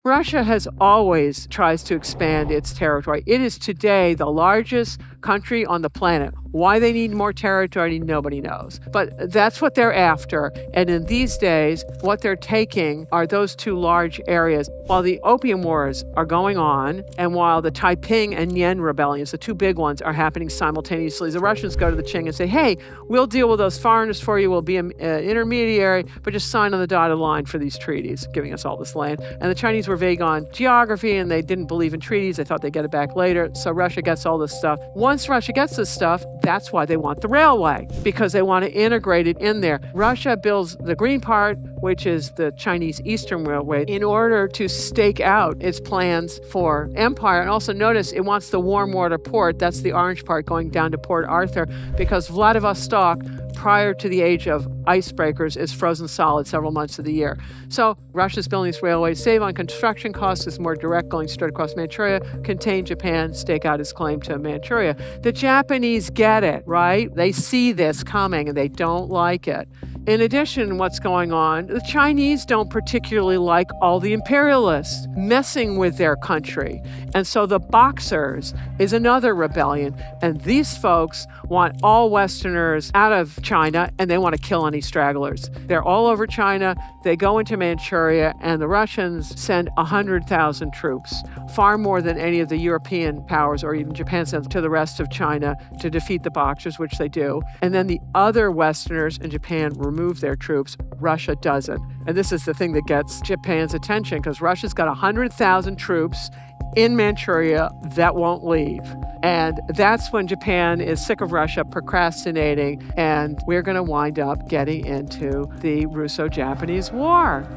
Russia has always tries to expand its territory. It is today the largest country on the planet. Why they need more territory, nobody knows. But that's what they're after. And in these days, what they're taking are those two large areas. While the Opium Wars are going on, and while the Taiping and Yen rebellions, the two big ones, are happening simultaneously, the Russians go to the Qing and say, hey, we'll deal with those foreigners for you. We'll be an intermediary, but just sign on the dotted line for these treaties, giving us all this land. And the Chinese were vague on geography, and they didn't believe in treaties. They thought they'd get it back later. So Russia gets all this stuff. Once Russia gets this stuff, that's why they want the railway, because they want to integrate it in there. Russia builds the green part, which is the Chinese Eastern Railway, in order to stake out its plans for empire. And also notice it wants the warm water port, that's the orange part going down to Port Arthur, because Vladivostok, prior to the age of icebreakers, is frozen solid several months of the year. So Russia's building these railways, save on construction costs, is more direct, going straight across Manchuria, contain Japan, stake out its claim to Manchuria. The Japanese get it, right? They see this coming and they don't like it. In addition, what's going on, the Chinese don't particularly like all the imperialists messing with their country. And so the Boxers is another rebellion. And these folks want all Westerners out of China, and they want to kill any stragglers. They're all over China. They go into Manchuria, and the Russians send 100,000 troops, far more than any of the European powers or even Japan sends to the rest of China to defeat the Boxers, which they do. And then the other Westerners in Japan remove their troops. Russia doesn't. And this is the thing that gets Japan's attention, because Russia's got 100,000 troops in Manchuria that won't leave. And that's when Japan is sick of Russia procrastinating, and we're going to wind up getting into the Russo-Japanese War.